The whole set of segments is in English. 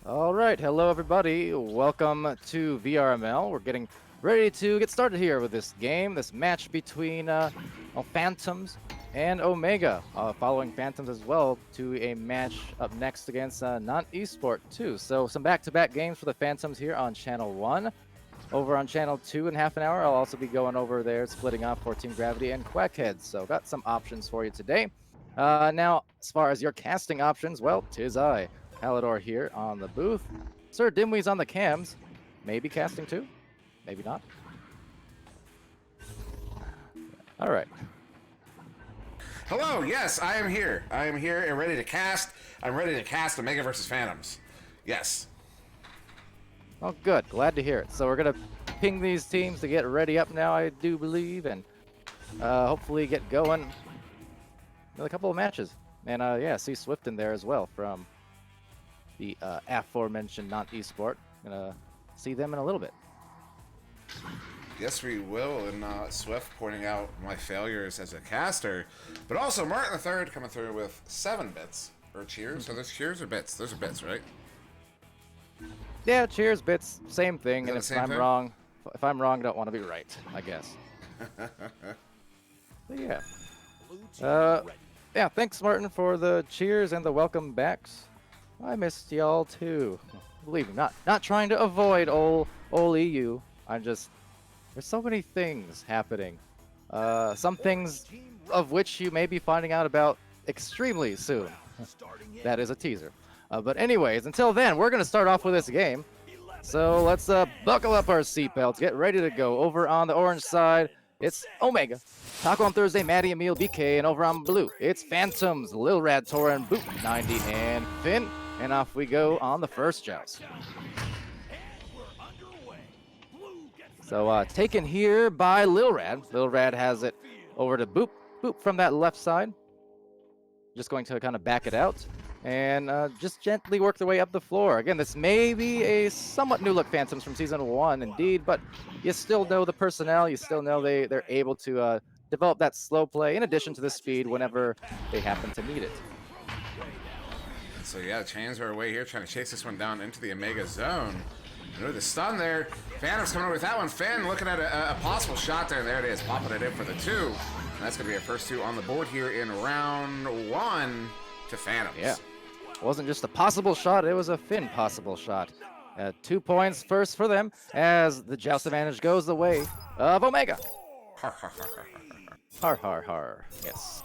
All right, hello everybody. Welcome to VRML. We're getting ready to get started here with this game, this match between Phantoms and Omega. Following Phantoms as well to a match up next against Nantes Esport too. So some back-to-back games for the Phantoms here on Channel 1. Over on Channel 2 in half an hour, I'll also be going over there, splitting off for Team Gravity and Quackheads. So got some options for you today. Now, as far as your casting options, well, tis I. Palidore here on the booth. SirDimwi's on the cams. Maybe casting too. Maybe not. All right. Hello, yes, I am here. I am here and ready to cast. I'm ready to cast Omega versus Phantoms. Yes. Oh, good. Glad to hear it. So we're going to ping these teams to get ready up now, I do believe, and hopefully get going with a couple of matches. And yeah, see Swift in there as well from the aforementioned Nantes Esport. Gonna see them in a little bit. Yes, we will. And Swift pointing out my failures as a caster, but also Martin III coming through with 7 bits or cheers. So there's cheers or bits. Those are bits, right? Yeah, cheers, bits, same thing. And if I'm thing? wrong, I don't want to be right, I guess. But yeah. Yeah, thanks, Martin, for the cheers and the welcome backs. I missed y'all too. Believe me, not trying to avoid ol' EU. I'm just, there's so many things happening. Some things of which you may be finding out about extremely soon. That is a teaser. But anyways, until then, we're gonna start off with this game. So let's buckle up our seatbelts, get ready to go. Over on the orange side, it's Omega. Taco on Thursday, Maddie, Emil, BK, and over on blue, it's Phantoms, Lil Rad, Torin, Boot, 90, and Finn. And off we go on the first joust. So taken here by Lil Rad. Lil Rad has it over to Boop. Boop from that left side. Just going to kind of back it out and just gently work their way up the floor. Again, this may be a somewhat new look Phantoms from Season 1 indeed, but you still know the personnel. You still know they're able to develop that slow play in addition to the speed whenever they happen to need it. So yeah, the chains are away here, trying to chase this one down into the Omega zone. And with the stun there, Phantom's coming over with that one. Finn looking at a possible shot there. There it is, popping it in for the 2. And that's going to be our first 2 on the board here in round 1 to Phantoms. Yeah, it wasn't just a possible shot, it was a Finn possible shot. 2 points first for them as the joust advantage goes the way of Omega. Har, har, har, har, Har, har, har. Yes.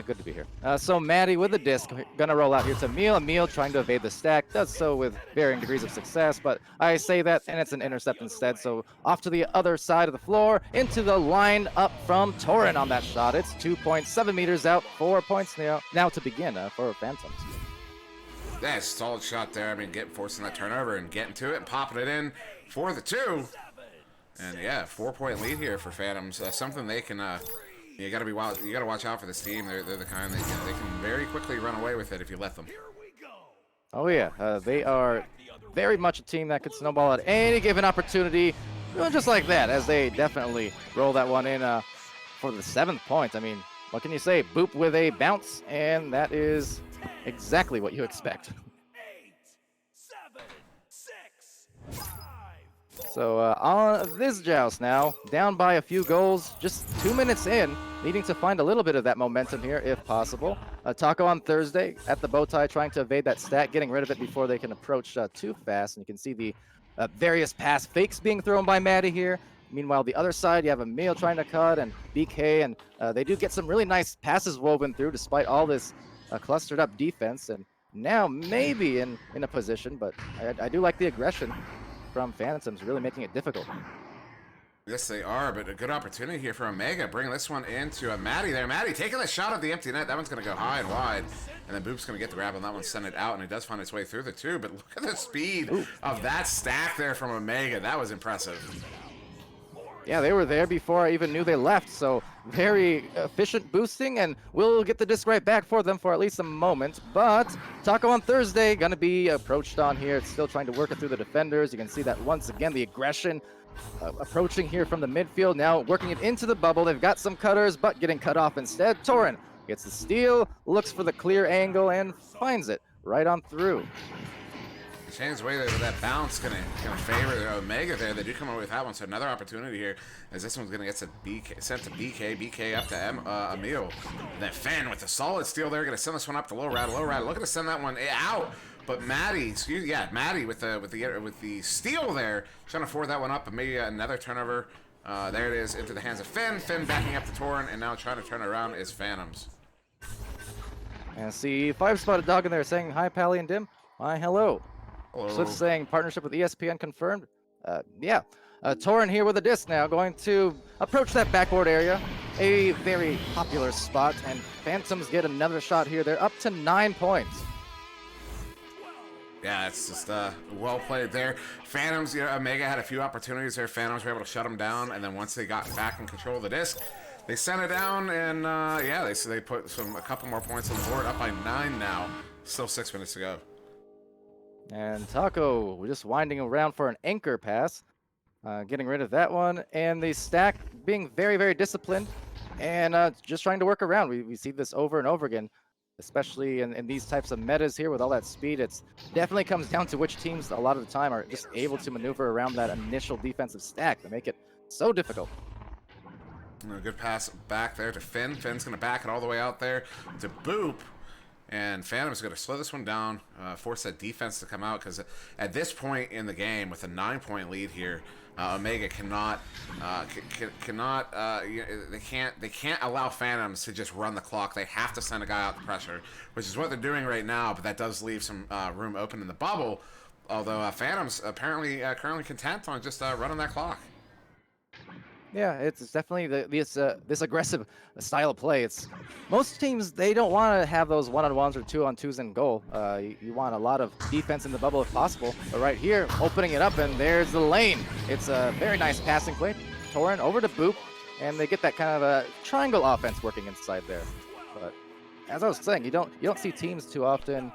Good to be here. So Maddie with the disc, gonna roll out here to Emil. Emil trying to evade the stack, does so with varying degrees of success, but I say that and it's an intercept instead. So off to the other side of the floor, into the line up from Torin on that shot. It's 2.7 meters out, 4 points now to begin for Phantoms. That's a solid shot there. I mean, forcing that turnover and getting to it and popping it in for the 2. And yeah, 4-point lead here for Phantoms. Something they can. You gotta watch out for this team. They're the kind that they can very quickly run away with it if you let them. Oh yeah, they are very much a team that could snowball at any given opportunity, just like that. As they definitely roll that one in for the 7th point. I mean, what can you say? Boop with a bounce, and that is exactly what you expect. So on this joust now, down by a few goals, just 2 minutes in, needing to find a little bit of that momentum here if possible. Taco on Thursday at the bow tie, trying to evade that stack, getting rid of it before they can approach too fast. And you can see the various pass fakes being thrown by Maddie here. Meanwhile, the other side, you have Emil trying to cut and BK, and they do get some really nice passes woven through despite all this clustered up defense. And now maybe in a position, but I do like the aggression from Phantoms, really making it difficult. Yes, they are, but a good opportunity here for Omega. Bringing this one into Maddie there. Maddie taking the shot at the empty net. That one's going to go high and wide. And then Boop's going to get the grab on that one, send it out, and it does find its way through the 2. But look at the speed of that stack there from Omega. That was impressive. Yeah, they were there before I even knew they left, so very efficient boosting, and we'll get the disc right back for them for at least a moment. But Taco on Thursday going to be approached on here. It's still trying to work it through the defenders. You can see that once again, the aggression approaching here from the midfield, now working it into the bubble. They've got some cutters, but getting cut off instead. Torin gets the steal, looks for the clear angle, and finds it right on through. Shane's way there with that bounce gonna favor Omega there. They do come away with that one, so another opportunity here as this one's gonna get sent to BK up to Emil. And then Finn with a solid steal there, gonna send this one up to Low Rad. Looking to send that one out, but Maddie with the steal there, trying to forward that one up, and maybe another turnover. There it is into the hands of Finn. Finn backing up to Torin, and now trying to turn around is Phantoms. And see 5-spotted dog in there saying hi, Pally and Dim. Hi, hello. Swift saying partnership with ESPN confirmed. Yeah. Torin here with a disc now, going to approach that backboard area. A very popular spot, and Phantoms get another shot here. They're up to 9 points. Yeah, it's just well played there. Phantoms, Omega had a few opportunities there. Phantoms were able to shut them down, and then once they got back in control of the disc, they sent it down, and they put a couple more points on the board, up by 9 now. Still 6 minutes to go. And Taco, we're just winding around for an anchor pass, getting rid of that one, and the stack being very, very disciplined, and just trying to work around. We see this over and over again, especially in these types of metas here with all that speed. It's definitely comes down to which teams a lot of the time are just able to maneuver around that initial defensive stack to make it so difficult. A good pass back there to Finn. Finn's going to back it all the way out there to Boop. And Phantom's going to slow this one down, force that defense to come out, because at this point in the game, with a 9-point lead here, Omega they can't allow Phantoms to just run the clock. They have to send a guy out the pressure, which is what they're doing right now. But that does leave some room open in the bubble. Although Phantoms apparently currently content on just running that clock. Yeah, it's definitely this aggressive style of play. It's most teams, they don't want to have those 1-on-1s or 2-on-2s in goal. You want a lot of defense in the bubble if possible. But right here, opening it up, and there's the lane. It's a very nice passing play. Torin over to Boop, and they get that kind of a triangle offense working inside there. But as I was saying, you don't see teams too often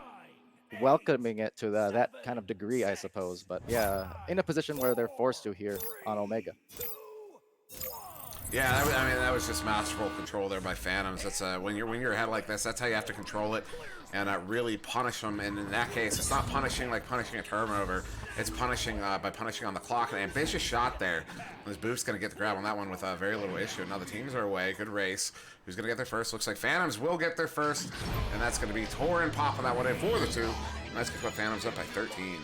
welcoming it to that kind of degree, I suppose. But yeah, in a position where they're forced to here on Omega. Yeah, that was just masterful control there by Phantoms. That's when you're ahead like this, that's how you have to control it and really punish them. And in that case, it's not punishing like punishing a turnover. It's punishing by punishing on the clock. An ambitious shot there. This Boop's going to get the grab on that one with very little issue. Now the teams are away. Good race. Who's going to get there first? Looks like Phantoms will get there first, and that's going to be Torin popping that one in for the 2. And that's going to put Phantoms up by 13.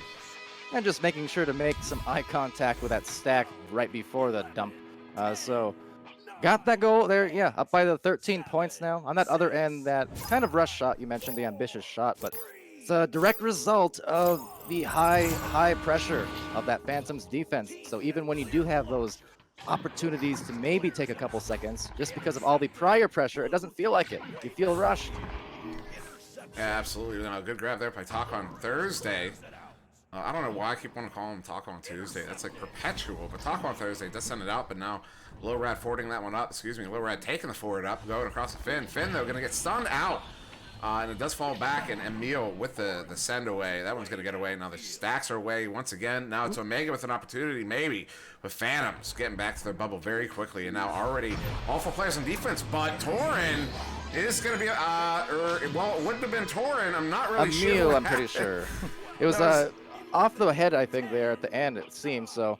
And just making sure to make some eye contact with that stack right before the dump. So got that goal there, yeah, up by the 13 points now. On that other end, that kind of rush shot, you mentioned the ambitious shot, but it's a direct result of the high pressure of that Phantoms defense. So even when you do have those opportunities to maybe take a couple seconds, just because of all the prior pressure, it doesn't feel like it. You feel rushed. Yeah, absolutely. No, good grab there by Taco on Thursday. I don't know why I keep wanting to call him Taco on Tuesday. That's like perpetual. But Taco on Thursday does send it out, but now Low Rad forwarding that one up. Low Rad taking the forward up, going across the Finn. Finn, though, going to get stunned out. And it does fall back, and Emil with the send away. That one's going to get away. Now the stacks are away once again. Now it's Omega with an opportunity, maybe. But Phantoms getting back to their bubble very quickly. And now already awful players on defense. But Torin is going to be, well, it wouldn't have been Torin. I'm not really sure. Emil, I'm pretty sure. It was off the head, I think, there at the end, it seems. So,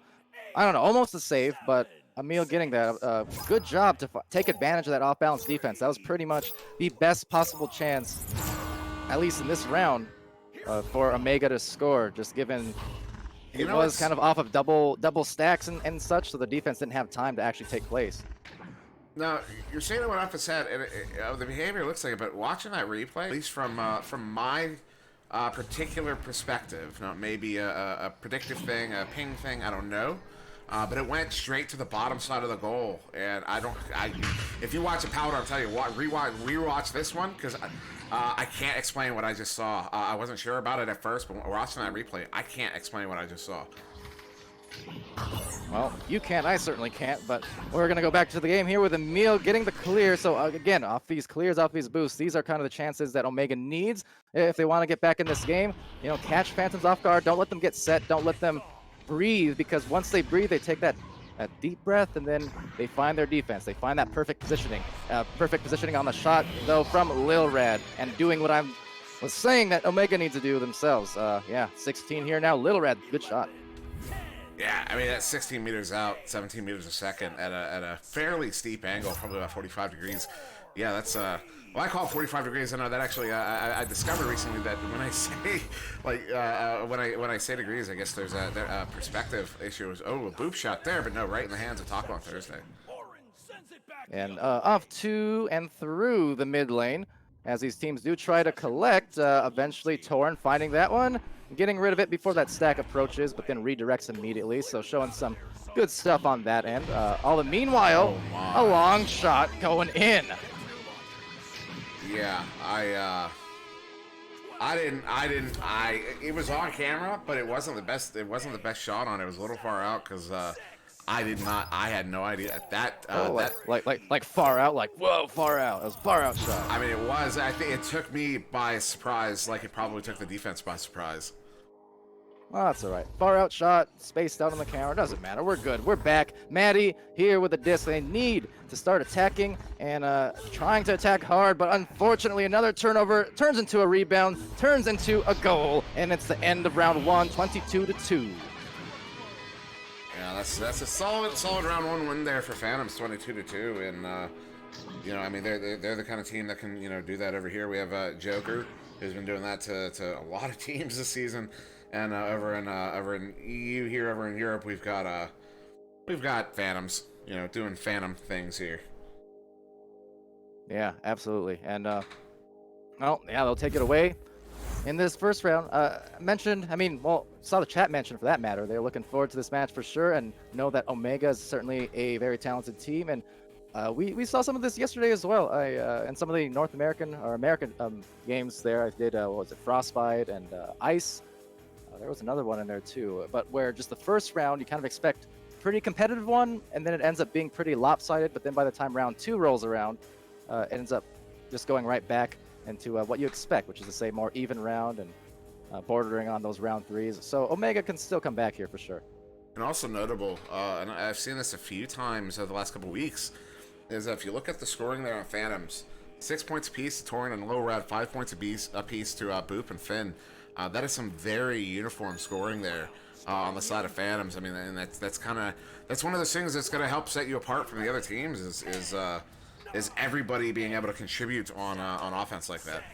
I don't know, almost a save, but Emil getting that. Good job to take advantage of that off-balance defense. That was pretty much the best possible chance, at least in this round, for Omega to score, just given it was kind of off of double stacks and such, so the defense didn't have time to actually take place. Now, you're saying it went off his head, and the behavior looks like it, but watching that replay, at least from my particular perspective, now maybe a predictive thing, a ping thing, I don't know, but it went straight to the bottom side of the goal, and if you watch a powder, I'll tell you what, rewatch this one, because I can't explain what I just saw. I wasn't sure about it at first, but watching that replay, I can't explain what I just saw. Well, you can't, I certainly can't, but we're going to go back to the game here with Emil getting the clear. So again, off these clears, off these boosts, these are kind of the chances that Omega needs if they want to get back in this game. You know, catch Phantoms off guard, don't let them get set, don't let them breathe, because once they breathe, they take that deep breath, and then they find their defense. They find that perfect positioning. Perfect positioning on the shot, though, from Lil Rad, and doing what I'm was saying that Omega needs to do themselves. Yeah, 16 here now. Little Red, good shot. Yeah, I mean, that's 16 meters out, 17 meters a second at a fairly steep angle, probably about 45 degrees. Yeah, that's well, I call it 45 degrees. I know that actually I discovered recently that when I say like when I say degrees, I guess there's a perspective issue. Oh, a boop shot there, but no, right in the hands of Taco on Thursday. And off to and through the mid lane as these teams do try to collect. Eventually, Torn finding that one, getting rid of it before that stack approaches, but then redirects immediately. So showing some good stuff on that end. All the meanwhile, a long shot going in. Yeah, it was on camera, but it wasn't the best. It wasn't the best shot on it. It was a little far out because I had no idea that. Like far out, like whoa, far out. It was far out shot. I mean, it was. I think it took me by surprise, like it probably took the defense by surprise. Well, that's all right. Far out shot, spaced out on the camera. Doesn't matter. We're good. We're back. Maddie here with the disc. They need to start attacking and trying to attack hard, but unfortunately another turnover turns into a rebound, turns into a goal, and it's the end of round one, 22-2. Yeah, that's a solid round one win there for Phantoms, 22-2, and you know, I mean, they're the kind of team that can, you know, do that over here. We have Joker, who's been doing that to a lot of teams this season. And over in EU here, over in Europe, we've got Phantoms, you know, doing Phantom things here. Yeah, absolutely. And well, yeah, they'll take it away in this first round. Saw the chat mention for that matter. They're looking forward to this match for sure, and know that Omega is certainly a very talented team. And we saw some of this yesterday as well. And some of the North American or American games there. I did what was it, Frostbite and Ice. There was another one in there too, but where just the first round you kind of expect a pretty competitive one, and then it ends up being pretty lopsided. But then by the time round two rolls around, it ends up just going right back into what you expect, which is to say more even round and bordering on those round threes. So Omega can still come back here for sure. And also notable, and I've seen this a few times over the last couple of weeks, is that if you look at the scoring there on Phantoms, 6 points apiece to Torn and Low Rad, 5 points apiece to Boop and Finn. That is some very uniform scoring there on the side of Phantoms. I mean, and that's one of those things that's going to help set you apart from the other teams. Is everybody being able to contribute on offense like that?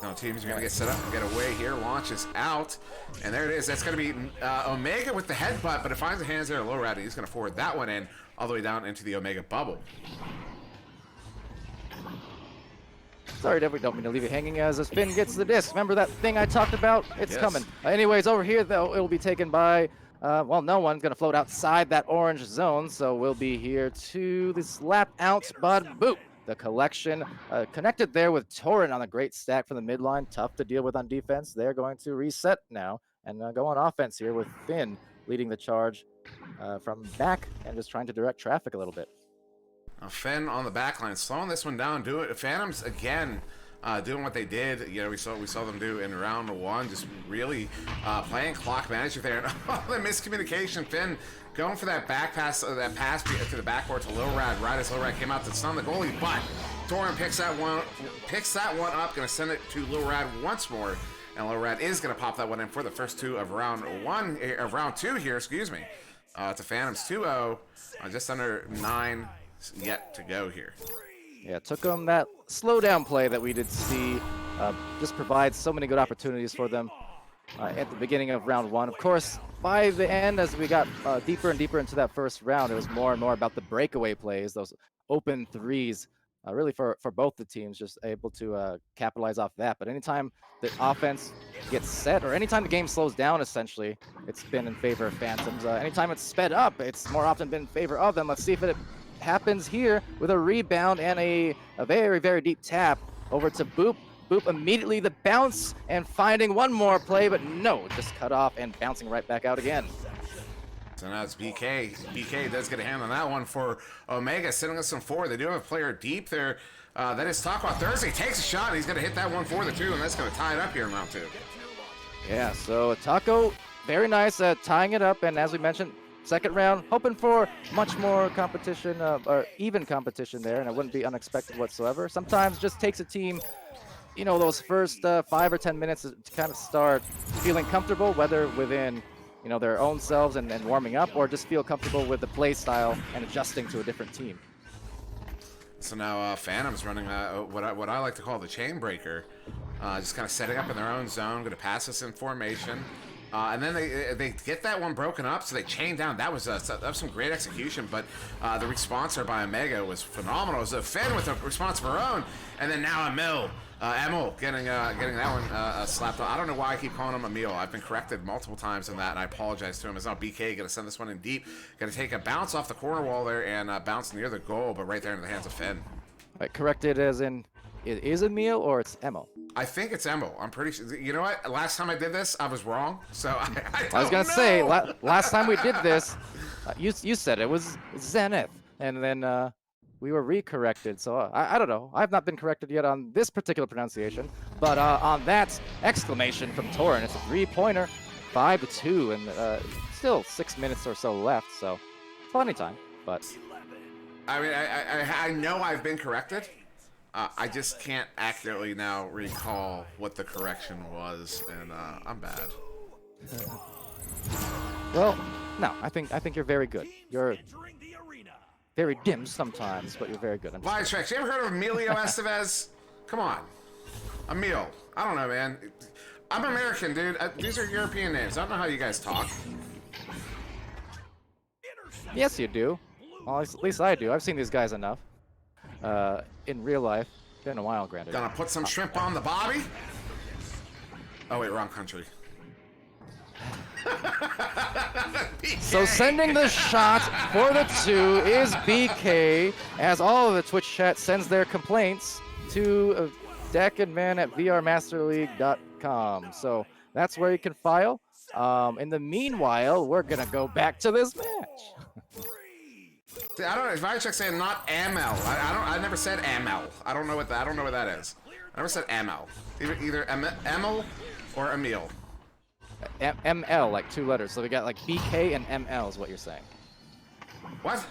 Now teams are going to get set up and get away here. Launches out, and there it is. That's going to be Omega with the headbutt, but it finds the hands there. Low Rad. He's going to forward that one in all the way down into the Omega bubble. Sorry, definitely don't mean to leave it hanging as a spin gets the disc. Remember that thing I talked about? It's coming. Anyways, over here, though, it'll be taken by, well, no one's going to float outside that orange zone, so we'll be here to this lap out, but boop. The collection connected there with Torrent on a great stack from the midline. Tough to deal with on defense. They're going to reset now and go on offense here with Finn leading the charge from back and just trying to direct traffic a little bit. Finn on the back line, slowing this one down. Phantoms again, doing what they did. You know, we saw them do in round one, just really playing clock management there. The miscommunication. Finn going for that back pass, that pass to the backboard to Lil Rad. Right as Lil Rad came out to stun the goalie, but Torin picks that one up, going to send it to Lil Rad once more, and Lil Rad is going to pop that one in for the first two of round two here. Excuse me, to Phantoms 2-0, just under 9. Yet to go here. Yeah, took them that slow down play that we did see. Just provides so many good opportunities for them at the beginning of round one. Of course, by the end, as we got deeper and deeper into that first round, it was more and more about the breakaway plays, those open threes, really for both the teams, just able to capitalize off that. But anytime the offense gets set, or anytime the game slows down, essentially, it's been in favor of Phantoms. Anytime it's sped up, it's more often been in favor of them. Let's see if it happens here with a rebound and a very, very deep tap over to Boop. Boop immediately the bounce and finding one more play, but no, just cut off and bouncing right back out again. So now it's BK. BK does get a hand on that one for Omega, sitting with some forward. They do have a player deep there. That is Taco Thursday. Takes a shot, and he's going to hit that one for the two, and that's going to tie it up here in round two. Yeah, so Taco, very nice at tying it up, and as we mentioned, second round, hoping for much more competition, or even competition there, and it wouldn't be unexpected whatsoever. Sometimes just takes a team, you know, those first 5 or 10 minutes to kind of start feeling comfortable, whether within, you know, their own selves and warming up, or just feel comfortable with the play style and adjusting to a different team. So now Phantom's running what I like to call the chain breaker, just kind of setting up in their own zone, going to pass us in formation, and then they get that one broken up, so they chain down. That was some great execution, but the response there by Omega was phenomenal. It was a Finn with a response of her own, and then now Emil getting that one slapped on. I don't know why I keep calling him Emil. I've been corrected multiple times on that, and I apologize to him. It's now BK going to send this one in deep. Going to take a bounce off the corner wall there and bounce near the goal, but right there into the hands of Finn. Right, corrected as in, it is Emil or it's Emil? I think it's Emil. I'm pretty sure. You know what? Last time I did this, I was wrong. So I was going to say, last time we did this, you said it was Zenith, and then we were recorrected. So I don't know. I've not been corrected yet on this particular pronunciation, but on that exclamation from Torin, it's a 3-pointer, 5-2, and still 6 minutes or so left. So plenty of time. But I mean, I know I've been corrected. I just can't accurately now recall what the correction was, and I'm bad. Well, no, I think you're very good. You're very dim sometimes, but you're very good. Vitrax, you ever heard of Emilio Estevez? Come on. Emil. I don't know, man. I'm American, dude. These are European names. I don't know how you guys talk. Yes, you do. Well, at least I do. I've seen these guys enough. In real life. Been a while, granted. Gonna put some shrimp on the bobby? Oh, wait, wrong country. So sending the shot for the 2 is BK, as all of the Twitch chat sends their complaints to deckandman at vrmasterleague.com. So that's where you can file. In the meanwhile, we're gonna go back to this match. See, I don't know. If I check saying not ML, I never said ML. I don't know what that is. I never said ML. Either Emil or Emil. ML, like 2 letters. So we got like BK and ML is what you're saying. What?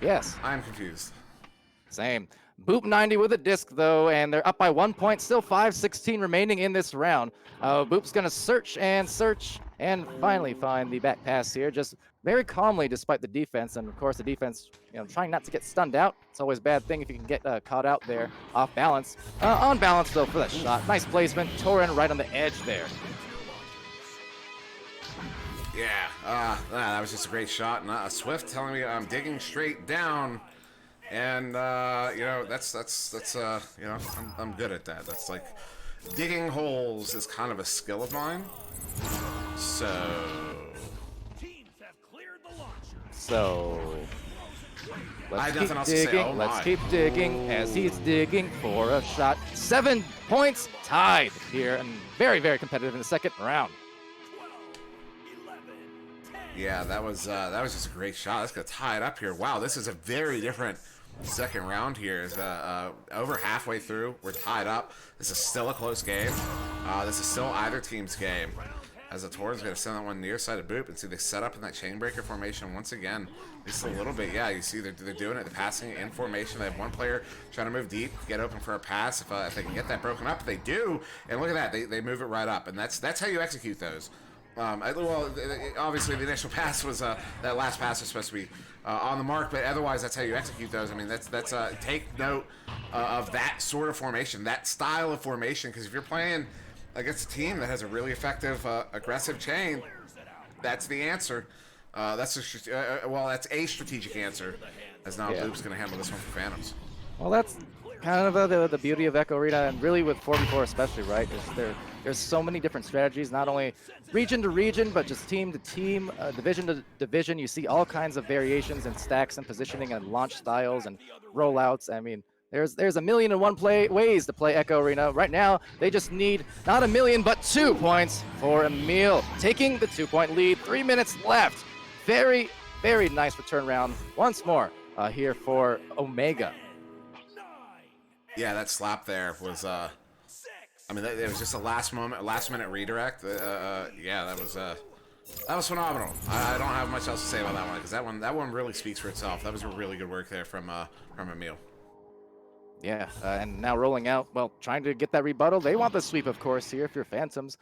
Yes. I'm confused. Same. Boop 90 with a disc, though, and they're up by 1 point. Still 5:16 remaining in this round. Boop's going to search and finally find the back pass here, just very calmly despite the defense. And, of course, the defense, you know, trying not to get stunned out. It's always a bad thing if you can get caught out there off balance. On balance, though, for that shot. Nice placement. Torin right on the edge there. Yeah, that was just a great shot. And Swift telling me I'm digging straight down. And, you know, that's you know, I'm good at that. That's like, digging holes is kind of a skill of mine. So let's keep digging. Let's keep digging as he's digging for a shot. 7 points tied here, and very, very competitive in the second round. Yeah, that was just a great shot. That's gonna tie it up here. Wow, this is a very different second round here. Is over halfway through, we're tied up. This is still a close game. This is still either team's game. As the Torin's gonna send that one near side of Boop, and see they set up in that chain breaker formation once again. Just a little bit, yeah. You see they're doing it. They're passing it in formation. They have one player trying to move deep, get open for a pass. If they can get that broken up, they do. And look at that, they move it right up, and that's how you execute those. Well, obviously the initial pass was that last pass was supposed to be on the mark, but otherwise that's how you execute those. I mean, that's take note of that sort of formation, that style of formation, because if you're playing against a team that has a really effective aggressive chain, that's the answer. That's a strategic answer. As now Boop's going to handle this one for Phantoms. Well, that's kind of the beauty of Echo Arena, and really with 4v4 especially, right? There's so many different strategies, not only region to region, but just team to team, division to division. You see all kinds of variations in stacks and positioning and launch styles and rollouts. I mean, there's a million and one ways to play Echo Arena. Right now, they just need not a million, but 2 points for Emil, taking the 2-point lead. 3 minutes left. Very, very nice return round once more here for Omega. Yeah, that slap there was, I mean, it was just a last minute redirect. Yeah, that was That was phenomenal. I don't have much else to say about that one because that one really speaks for itself. That was a really good work there from Emil. Yeah, and now rolling out, well, trying to get that rebuttal. They want the sweep, of course, here if you're Phantoms.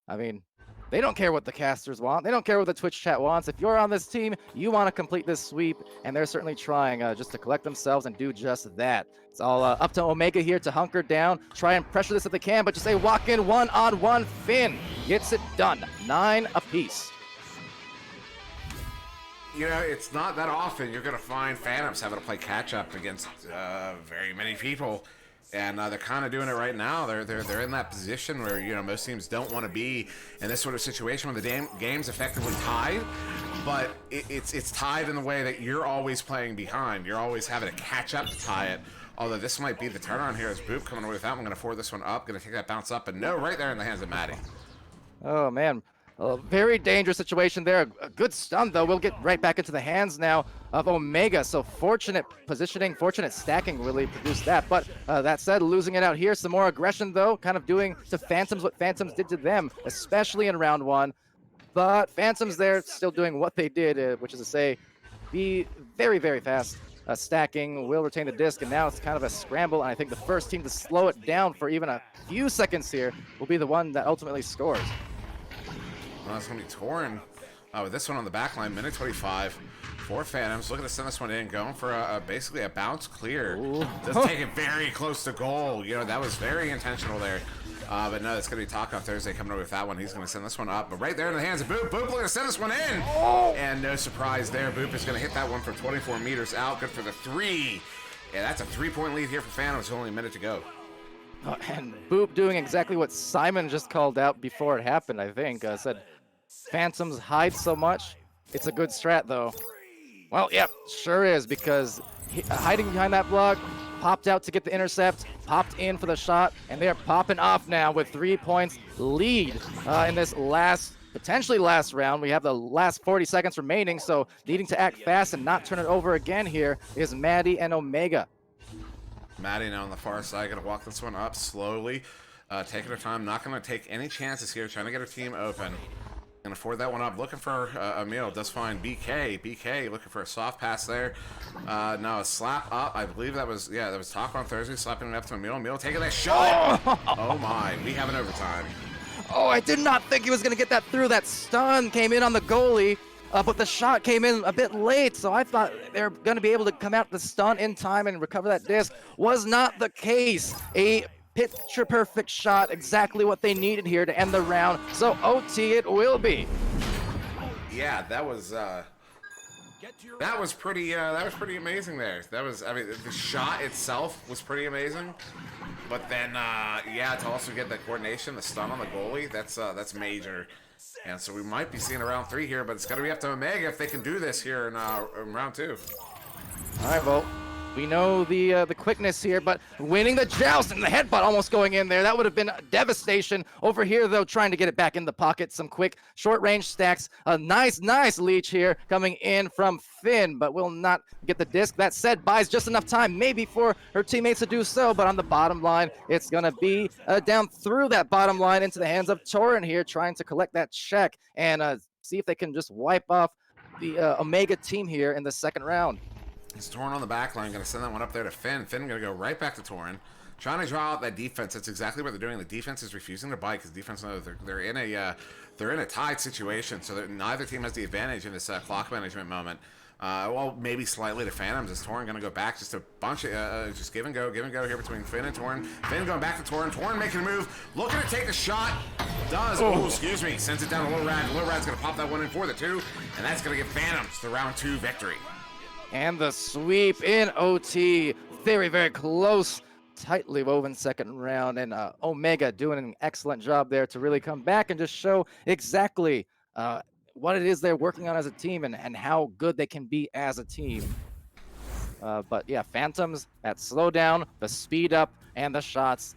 I mean, they don't care what the casters want. They don't care what the Twitch chat wants. If you're on this team, you want to complete this sweep, and they're certainly trying just to collect themselves and do just that. It's all up to Omega here to hunker down, try and pressure this if they can, but just a walk-in one-on-one. Finn gets it done. 9 apiece. You know, it's not that often you're going to find Phantoms having to play catch-up against very many people. And they're kind of doing it right now. They're in that position where, you know, most teams don't want to be in this sort of situation where the game's effectively tied, but it's tied in the way that you're always playing behind. You're always having to catch up to tie it. Although this might be the turnaround here as Boop coming away with that. I'm going to forward this one up, going to take that bounce up, and no, right there in the hands of Maddie. Oh, man. A very dangerous situation there. A good stun, though. We'll get right back into the hands now of Omega. So fortunate positioning, fortunate stacking really produced that. But that said, losing it out here. Some more aggression, though, kind of doing to Phantoms what Phantoms did to them, especially in round 1. But Phantoms there still doing what they did, which is to say, be very, very fast. Stacking, will retain the disc, and now it's kind of a scramble. And I think the first team to slow it down for even a few seconds here will be the one that ultimately scores. Well, it's going to be Torin with this one on the back line, minute 25 for Phantoms. Looking to send this one in, going for basically a bounce clear. Just take it very close to goal. You know, that was very intentional there. But no, it's going to be Taco Thursday coming over with that one. He's going to send this one up. But right there in the hands of Boop. Boop looking to send this one in. And no surprise there. Boop is going to hit that one from 24 meters out. Good for the 3. Yeah, that's a 3-point lead here for Phantoms. Only a minute to go. And Boop doing exactly what Simon just called out before it happened, I think. Said, Phantoms hide so much. It's a good strat, though. Well, yep, sure is, because hiding behind that block, popped out to get the intercept, popped in for the shot, and they're popping off now with 3 points lead in this potentially last round. We have the last 40 seconds remaining, so needing to act fast and not turn it over again here is Maddie and Omega. Maddie now on the far side, going to walk this one up slowly, taking her time, not going to take any chances here, trying to get her team open. Going to forward that one up, looking for Emil, does find BK looking for a soft pass there. No, a slap up, I believe that was Taco on Thursday, slapping it up to Emil taking that shot. Oh my, we have an overtime. Oh, I did not think he was going to get that through. That stun came in on the goalie. But the shot came in a bit late, so I thought they were going to be able to come out the stun in time and recover that disc. Was not the case. A picture-perfect shot, exactly what they needed here to end the round. So OT it will be. Yeah, that was pretty amazing there. That was, I mean, the shot itself was pretty amazing. But then, yeah, to also get the coordination, the stun on the goalie, that's major. And so we might be seeing a round 3 here, but it's going to be up to Omega if they can do this here in round 2. All right, well, we know the quickness here, but winning the joust and the headbutt almost going in there. That would have been devastation. Over here, though, trying to get it back in the pocket. Some quick short-range stacks. A nice leech here coming in from Finn, but will not get the disc. That said, buys just enough time maybe for her teammates to do so, but on the bottom line, it's going to be down through that bottom line into the hands of Torin here, trying to collect that check and see if they can just wipe off the Omega team here in the second round. It's Torin on the back line, going to send that one up there to Finn. Finn going to go right back to Torin, trying to draw out that defense. That's exactly what they're doing. The defense is refusing to bite because defense knows they're in a tied situation, so neither team has the advantage in this clock management moment. Well, maybe slightly to Phantoms. Is Torin going to go back just a bunch of just give and go here between Finn and Torin. Finn going back to Torin. Torin making a move, looking to take the shot. Does. Oh, excuse me. Sends it down to Low Rad. Low Rad's going to pop that one in for the 2, and that's going to give Phantoms the round 2 victory. And the sweep in OT. Very, very close, tightly woven second round. And Omega doing an excellent job there to really come back and just show exactly what it is they're working on as a team and how good they can be as a team. But yeah, Phantoms, that slowdown, the speed up, and the shots,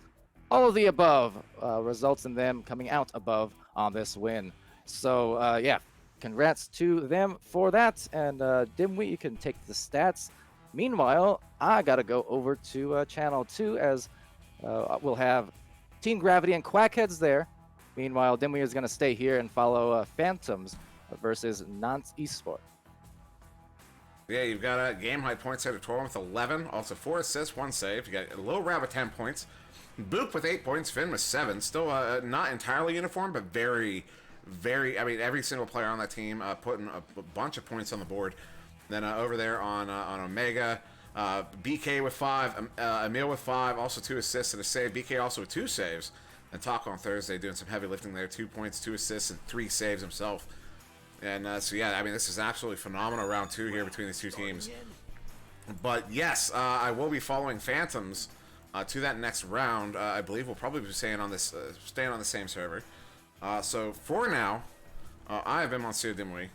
all of the above results in them coming out above on this win. So yeah. Congrats to them for that, and Dimwi, you can take the stats. Meanwhile, I gotta go over to Channel 2 as we'll have Team Gravity and Quackheads there. Meanwhile, Dimwi is gonna stay here and follow Phantoms versus Nantes Esport. Yeah, you've got a game high points out of 12 with 11. Also 4 assists, 1 save. You got a low Rab with 10 points. Boop with 8 points. Finn with 7. Still not entirely uniform, but very, very. I mean, every single player on that team putting a bunch of points on the board. Then over there on Omega, BK with 5, Emil with 5, also 2 assists and a save. BK also with 2 saves. And Taco on Thursday doing some heavy lifting there. 2 points, 2 assists, and 3 saves himself. And so, yeah, I mean, this is absolutely phenomenal round 2 here between these two teams. But, yes, I will be following Phantoms to that next round. I believe we'll probably be staying on this, staying on the same server. So, for now, I have been on SirDimwi.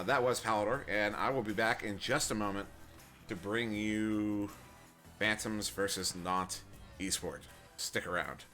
That was Palidore, and I will be back in just a moment to bring you Phantoms versus Nantes Esport. Stick around.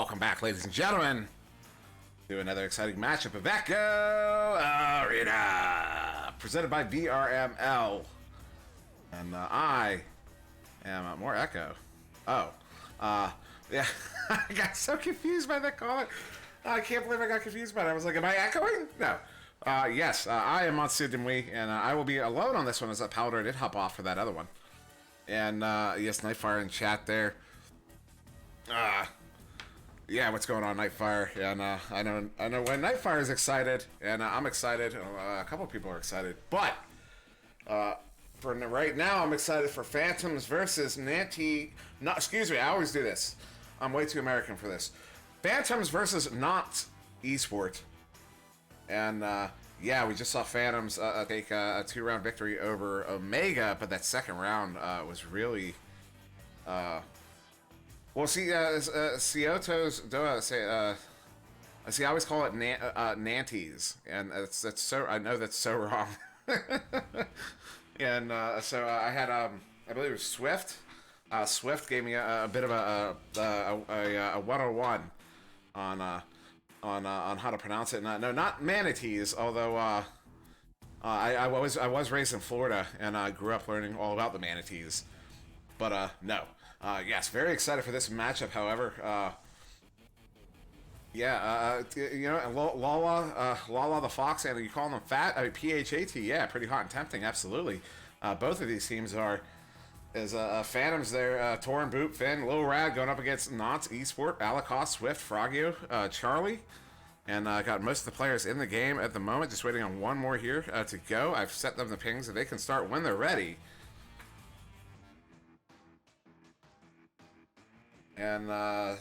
welcome back, ladies and gentlemen, to another exciting matchup of Echo Arena, presented by VRML. And I am more Echo. Oh, yeah, I got so confused by that comment. I can't believe I got confused by it. I was like, am I echoing? No. Yes, I am on SirDimwi, and I will be alone on this one as that Palidore did hop off for that other one. And, yes, Nightfire in chat there. Yeah, what's going on, Nightfire? And I know when Nightfire is excited, and I'm excited. A couple people are excited, but for right now, I'm excited for Phantoms versus Nantes. No, excuse me, I always do this. I'm way too American for this. Phantoms versus Nantes Esport, and yeah, we just saw Phantoms take a 2-round victory over Omega, but that second round was really. Well, see, Cioto's see, I always call it Nantes, and that's so. I know that's so wrong. And so I had I believe it was Swift. Swift gave me a bit of a 101 on how to pronounce it. No, not manatees. Although I was raised in Florida and I grew up learning all about the manatees. But no. Yes, very excited for this matchup. However, yeah, you know, Lala the Fox, and you call them fat? I mean, PHAT, yeah, pretty hot and tempting, absolutely. Both of these teams are, Phantoms there, Torin Boot, Finn, Lil Rad going up against Nantes Esport, Alacost, Swift, Frogio, Charlie, and got most of the players in the game at the moment, just waiting on one more here to go. I've set them the pings, and they can start when they're ready. And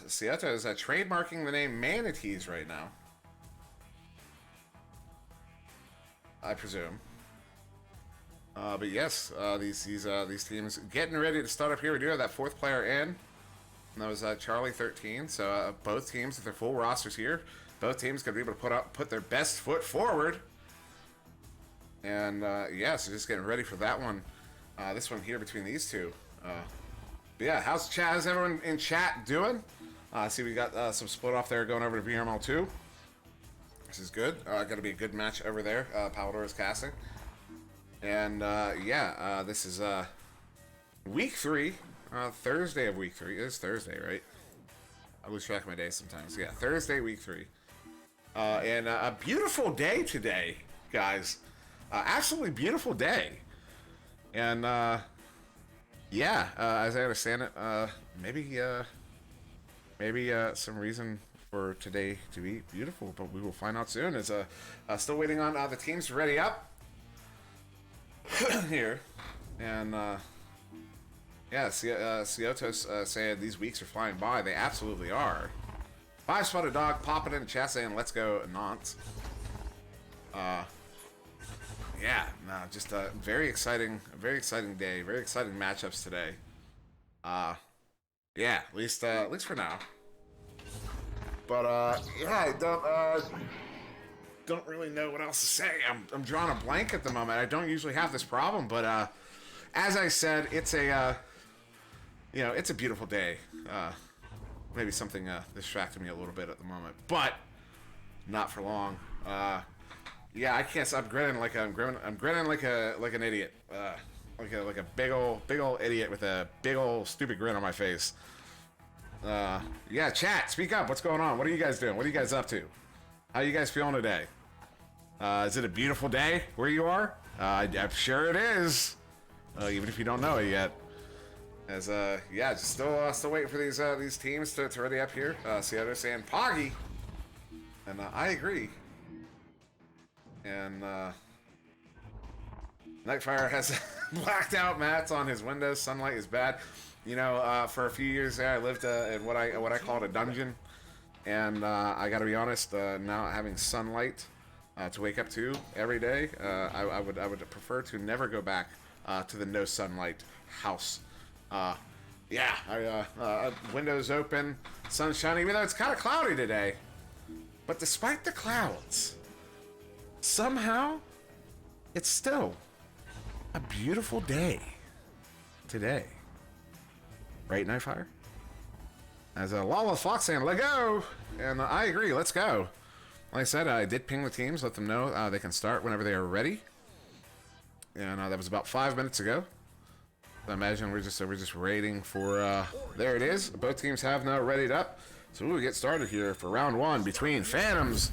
Cioto is trademarking the name Manatees right now, I presume. But yes, these teams getting ready to start up here. We do have that fourth player in, and that was Charlie 13. So both teams with their full rosters here. Both teams gonna be able to put their best foot forward. And yeah, so just getting ready for that one. This one here between these two. But yeah, how's everyone in chat doing? I see we got some split off there going over to VRML 2. This is good. Got to be a good match over there. Palidore is casting. And yeah, this is week 3, Thursday of week 3. It is Thursday, right? I lose track of my days sometimes. Yeah, Thursday, week 3. And a beautiful day today, guys. Absolutely beautiful day. And yeah, as I understand it, maybe some reason for today to be beautiful, but we will find out soon. Is still waiting on the teams to ready up here, and yeah, Cioto's saying these weeks are flying by. They absolutely are. 5-spotted dog popping in the chat saying, "Let's go Nantes." Yeah, no, just a very exciting day, very exciting matchups today. Yeah, at least for now. But yeah, I don't really know what else to say. I'm drawing a blank at the moment. I don't usually have this problem, but as I said, it's a you know, it's a beautiful day. Maybe something distracted me a little bit at the moment, but not for long. Yeah, I can't stop grinning like I'm grinning like an idiot, like a big old idiot with a big old stupid grin on my face. Yeah, chat, speak up. What's going on? What are you guys doing? What are you guys up to? How are you guys feeling today? Is it a beautiful day where you are? I'm sure it is. Even if you don't know it yet. As yeah, just still waiting for these teams to ready up here. See how they're saying Poggy, and I agree. And Nightfire has blacked out mats on his windows. Sunlight is bad. You know, for a few years there, I lived in what I called a dungeon, and I got to be honest. Now having sunlight to wake up to every day, I would prefer to never go back to the no sunlight house. Yeah, windows open, sun shining. Even though it's kind of cloudy today, but despite the clouds, somehow it's still a beautiful day today. Right, Nightfire? As Lawless Fox saying, let go! And I agree, let's go. Like I said, I did ping the teams, let them know they can start whenever they are ready. And that was about 5 minutes ago. I imagine we're just waiting for, there it is. Both teams have now readied up. So we'll get started here for round one between Phantoms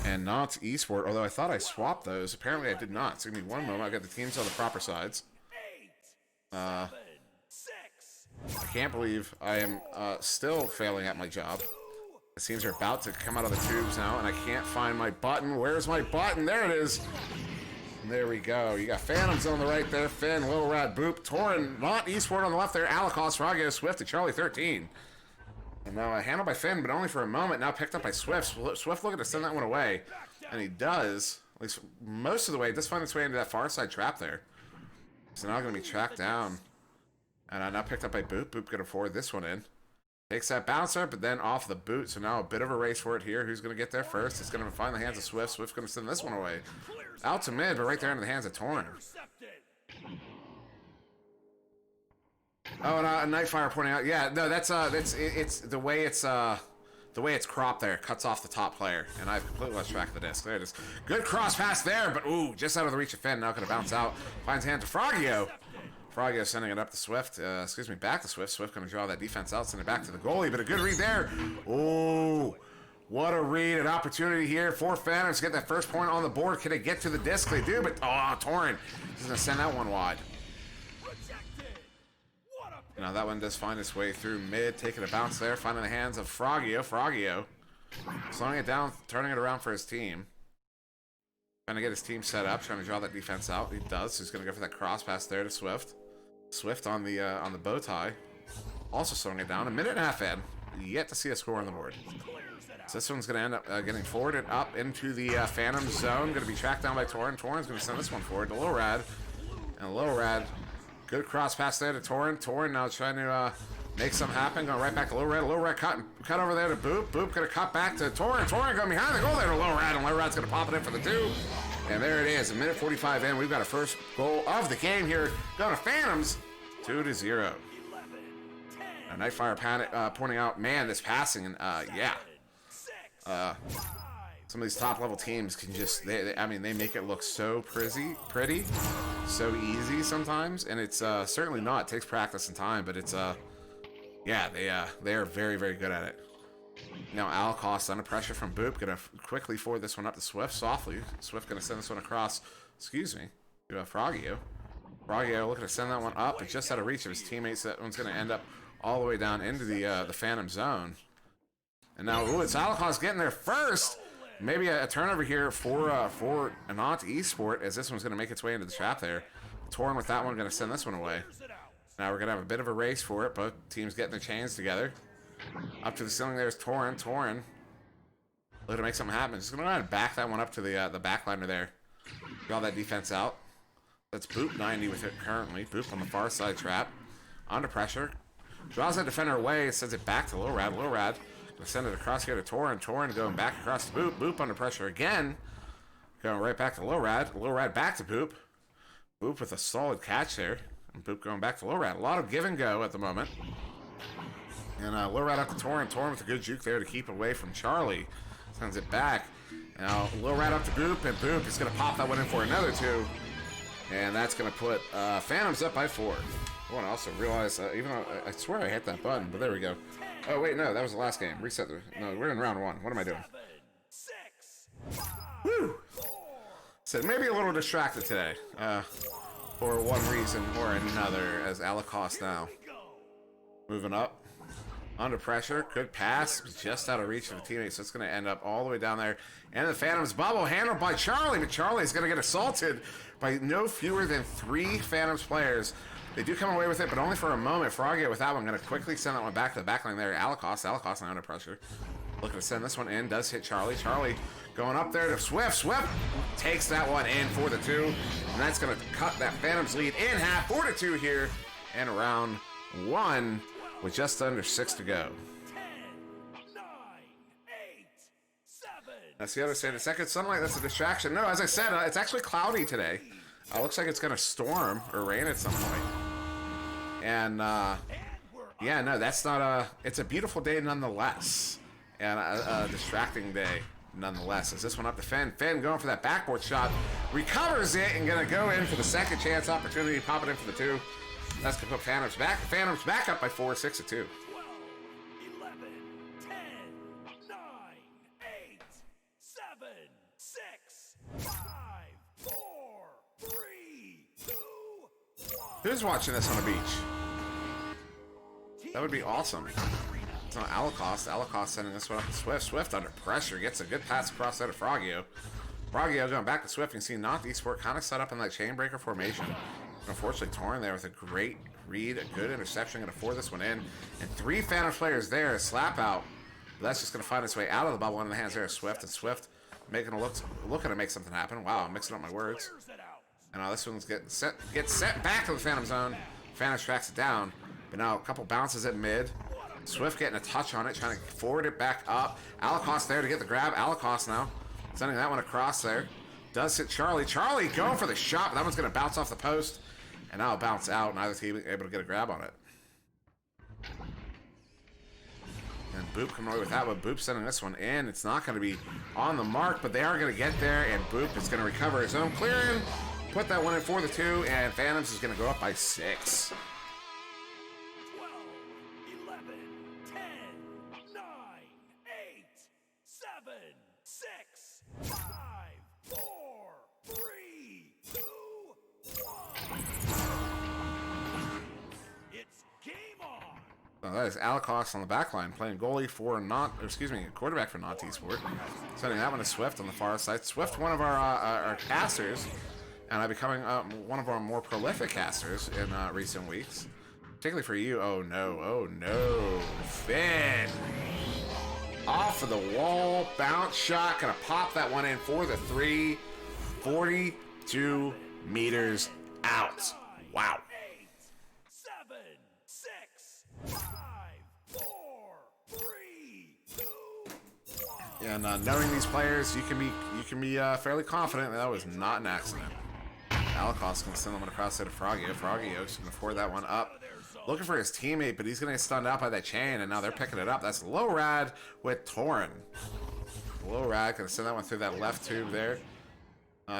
and Nantes Esport. Although I thought I swapped those. Apparently I did not. So give me one moment. I got the teams on the proper sides. I can't believe I am still failing at my job. The teams are about to come out of the tubes now, and I can't find my button. Where's my button? There it is. There we go. You got Phantoms on the right there. Finn, Little Rad, Boop, Torin, Nantes Esport on the left there. Alicos, Frogio, Swift, and Charlie 13. And now handled by Finn, but only for a moment. Now picked up by Swift. Swift looking to send that one away. And he does. At least most of the way. It does find its way into that far side trap there. So now going to be tracked down. And now picked up by Boop. Boop going to forward this one in. Takes that bouncer, but then off the boot. So now a bit of a race for it here. Who's going to get there first? It's going to find the hands of Swift. Swift's going to send this one away. Out to mid, but right there into the hands of Torn. Oh, and Nightfire pointing out. Yeah, no, it's the way it's cropped there. Cuts off the top player, and I've completely lost track of the disc. There it is. Good cross pass there, but ooh, just out of the reach of Finn. Now going to bounce out. Finds hand to Frogio. Frogio sending it up to Swift. Back to Swift. Swift going to draw that defense out, send it back to the goalie, but a good read there. Ooh, what a read, an opportunity here for Phantoms to get that first point on the board. Can they get to the disc? They do, but Torrin is going to send that one wide. Now that one does find its way through mid, taking a bounce there, finding the hands of Frogio. Frogio slowing it down, turning it around for his team. Trying to get his team set up, trying to draw that defense out. He does. He's going to go for that cross pass there to Swift. Swift on the bow tie. Also slowing it down. A minute and a half in. Yet to see a score on the board. So this one's going to end up getting forwarded up into the Phantom zone. Going to be tracked down by Torrin. Torrin's going to send this one forward to Low Rad. And Low Rad, good cross pass there to Torrin. Torrin now trying to make something happen. Going right back to Low Rad. Low Rad cut over there to Boop. Boop going to cut back to Torrin. Torrin going behind the goal there to Low Rad. And Low Rad's going to pop it in for the 2. And there it is. A minute 45 in. We've got a first goal of the game here. Going to Phantoms. 2-0. Now Nightfire panic, pointing out, man, this passing. And yeah. Some of these top level teams can just, I mean, they make it look so pretty, so easy sometimes, and it's certainly not. It takes practice and time, but it's yeah, they are very, very good at it. Now Alicos under pressure from Boop, gonna quickly forward this one up to Swift softly. Swift gonna send this one across. Excuse me, to Frogio. Frogio looking to send that one up, but just out of reach of his teammates. That one's gonna end up all the way down into the Phantom zone. And now, ooh, it's Alicos getting there first. Maybe a turnover here for Nantes Esport, as this one's going to make its way into the trap there. Torrin with that one, going to send this one away. Now we're going to have a bit of a race for it. Both teams getting their chains together. Up to the ceiling there's Torrin. Torrin looking to make something happen. Just going to go ahead and back that one up to the backliner there. Draw that defense out. That's Boop 90 with it currently. Boop on the far side trap. Under pressure. Draws that defender away. Sends it back to Low Rad. Low Rad. Gonna send it across here to Torrin. Torrin going back across to Boop. Boop under pressure again. Going right back to Low Rad. Low Rad back to Boop. Boop with a solid catch there. And Boop going back to Low Rad. A lot of give and go at the moment. And Low Rad up to Torrin. Torrin with a good juke there to keep away from Charlie. Sends it back. Now Low Rad up to Boop. And Boop is going to pop that one in for another 2. And that's going to put Phantoms up by 4. Oh, and I also realized, even though I swear I hit that button, but there we go. Oh, wait, no, that was the last game. Reset the... No, we're in round 1. What am I doing? Woo! Said maybe a little distracted today. For one reason or another, as Alicos now. Moving up. Under pressure. Good pass. Just out of reach of the teammates. So it's going to end up all the way down there. And the Phantoms bubble handled by Charlie. But Charlie's going to get assaulted by no fewer than 3 Phantoms players. They do come away with it, but only for a moment. Frogio with that one. Going to quickly send that one back to the backline there. Alicos now under pressure. Looking to send this one in. Does hit Charlie. Charlie going up there to Swift. Swift takes that one in for the 2. And that's going to cut that Phantoms lead in half. 4-2 here in round 1 with just under 6 to go. 10, 9, 8, 7. That's the other side. The second sunlight, that's a distraction. No, as I said, it's actually cloudy today. Looks like it's going to storm or rain at some point. And, Yeah, no, that's not a... It's a beautiful day nonetheless. And a distracting day nonetheless. Is this one up to Finn? Finn going for that backboard shot. Recovers it and going to go in for the second chance opportunity. Pop it in for the 2. That's going to put Phantoms back. Phantoms back up by 4, 6-2. 12, 11, 10, 9, 8, 7, 6, 5, 4, 3, 2, 1. Who's watching this on the beach? That would be awesome. It's not Alacost. Alacost sending this one up to Swift. Swift under pressure. Gets a good pass across there to Frogio. Frogio going back to Swift. You can see Nantes Esport kind of set up in that chain breaker formation. Unfortunately, Torn there with a great read, a good interception. Going to pour this one in. And 3 Phantom players there. Slap out. But that's just going to find its way out of the bubble in the hands there of Swift. And Swift making a looking to make something happen. Wow, I'm mixing up my words. And now this one's gets set back to the Phantom zone. Phantom tracks it down. But now a couple bounces at mid. Swift getting a touch on it, trying to forward it back up. Alacost there to get the grab. Alacost now sending that one across there. Does hit Charlie. Charlie going for the shot, but that one's going to bounce off the post. And now it'll bounce out. Neither team able to get a grab on it. And Boop coming away with that one. Boop sending this one in. It's not going to be on the mark, but they are going to get there. And Boop is going to recover his own clearing. Put that one in for the 2. And Phantoms is going to go up by 6. 12, 11, 10, 9, 8, 7, 6, 5, 4, 3, 2, 1. It's game on. So that is Alacost on the back line, playing goalie for quarterback for Nantes Esport. Sending that one to Swift on the far side. Swift, one of our casters, and becoming one of our more prolific casters in recent weeks. Particularly for you. Oh no, Finn. Off of the wall, bounce shot, gonna pop that one in for the 3. 42 meters out. Wow. 8, 7, 6, 5, 4, 3, 2, 1. And knowing these players, you can be fairly confident that was not an accident. Alacost gonna send them across there to Frogio. Frogio's gonna forward that one up. Looking for his teammate, but he's going to get stunned out by that chain, and now they're picking it up. That's Low Rad with Torin. Low Rad going to send that one through that left tube there.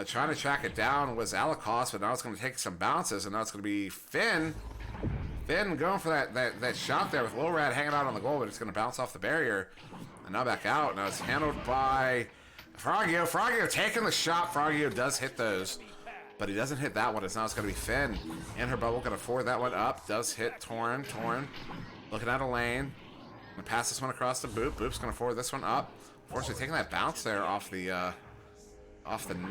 Trying to track it down was Alacost, but now it's going to take some bounces, and now it's going to be Finn. Finn going for that shot there with Low Rad hanging out on the goal, but it's going to bounce off the barrier. And now back out. Now it's handled by Frogio. Frogio taking the shot. Frogio does hit those. But he doesn't hit that one. It's now it's going to be Finn in her bubble. Going to forward that one up. Does hit Torn. Torn looking at a lane. Going to pass this one across to Boop. Boop's going to forward this one up. Unfortunately, taking that bounce there off the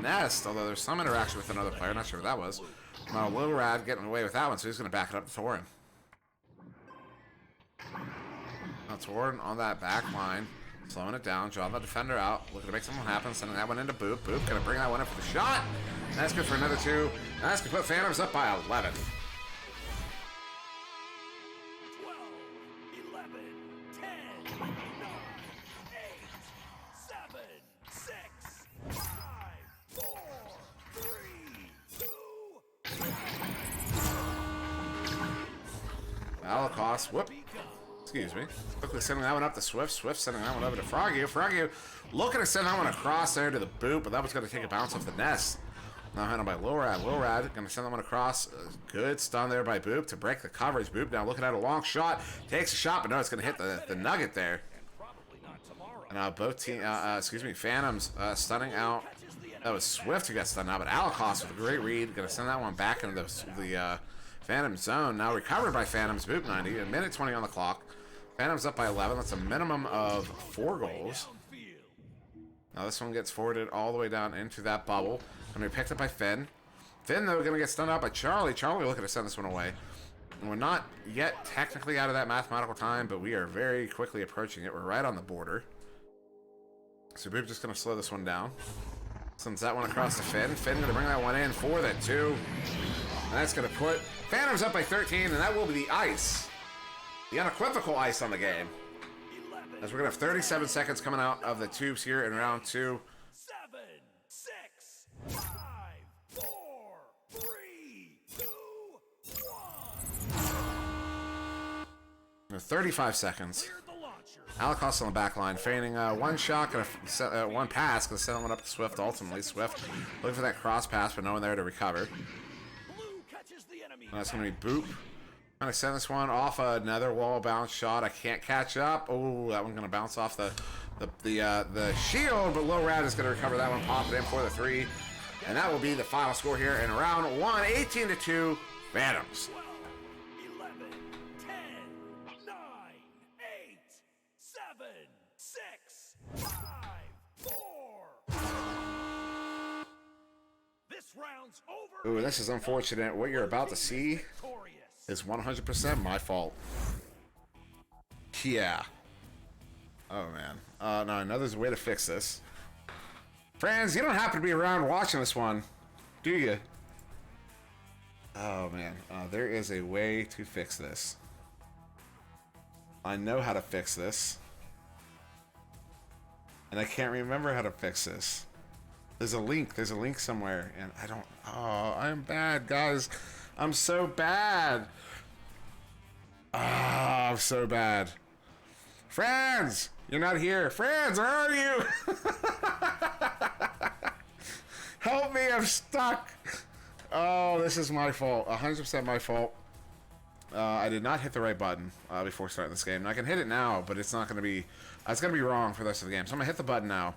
nest. Although there's some interaction with another player. Not sure what that was. Now Little Rad getting away with that one. So he's going to back it up to Torn. Now Torn on that back line. Slowing it down. Drawing the defender out. Looking to make something happen. Sending that one into Boop. Boop going to bring that one in for the shot. That's good for another 2. And that's going to put Phantoms up by 11. 12, 11, 10, 9, 8, 7, 6, 5, 4, 3, 2, Alacost, whoop. Excuse me. Quickly sending that one up to Swift. Swift sending that one over to Frogio. Frogio looking to send that one across there to the Boop, but that was going to take a bounce off the nest. Now handled by Low Rad. Low Rad going to send that one across. Good stun there by Boop to break the coverage. Boop now looking at a long shot. Takes a shot, but no, it's going to hit the nugget there. And now both Phantoms stunning out. That was Swift who got stunned out, but Alacost with a great read. Going to send that one back into the Phantom zone. Now recovered by Phantoms. Boop 90. A minute 20 on the clock. Phantoms up by 11. That's a minimum of 4 goals. Now this one gets forwarded all the way down into that bubble. Going to be picked up by Finn. Finn, though, going to get stunned out by Charlie. Charlie looking to send this one away. And we're not yet technically out of that mathematical time, but we are very quickly approaching it. We're right on the border. So Boop just going to slow this one down. Sends that one across to Finn. Finn going to bring that one in for that 2. And that's going to put Phantoms up by 13, and that will be the ice. The unequivocal ice on the game. As we're going to have 37 seconds coming out of the tubes here in round 2. 7, 6, 5, 4, 3, 2, 1. 35 seconds. Cleared the launcher. Alacost on the back line, feigning one shot, one pass, gonna send one up to Swift ultimately. Swift looking for that cross pass, but no one there to recover. Blue catches the enemy. And that's gonna be Boop. Trying to send this one off another wall bounce shot. I can't catch up. Oh, that one's gonna bounce off the shield, but Low Rat is gonna recover that one, pop it in for the 3. And that will be the final score here in round 1, 18-2, Phantoms. 12, 11, 10, 9, 8, 7, 6, 5, 4. This round's over. Ooh, this is unfortunate. What you're about to see Victorious. is 100% my fault. Yeah. Oh, man. No, I know there's a way to fix this. Friends, you don't happen to be around watching this one, do you? Oh, man. There is a way to fix this. I know how to fix this. And I can't remember how to fix this. There's a link. There's a link somewhere. And I don't... Oh, I'm bad, guys. I'm so bad. Ah, I'm so bad. Friends! You're not here. Friends, where are you? Help me, I'm stuck. Oh, this is my fault. 100% my fault. I did not hit the right button before starting this game. And I can hit it now, but it's not going to be... it's going to be wrong for the rest of the game. So I'm going to hit the button now.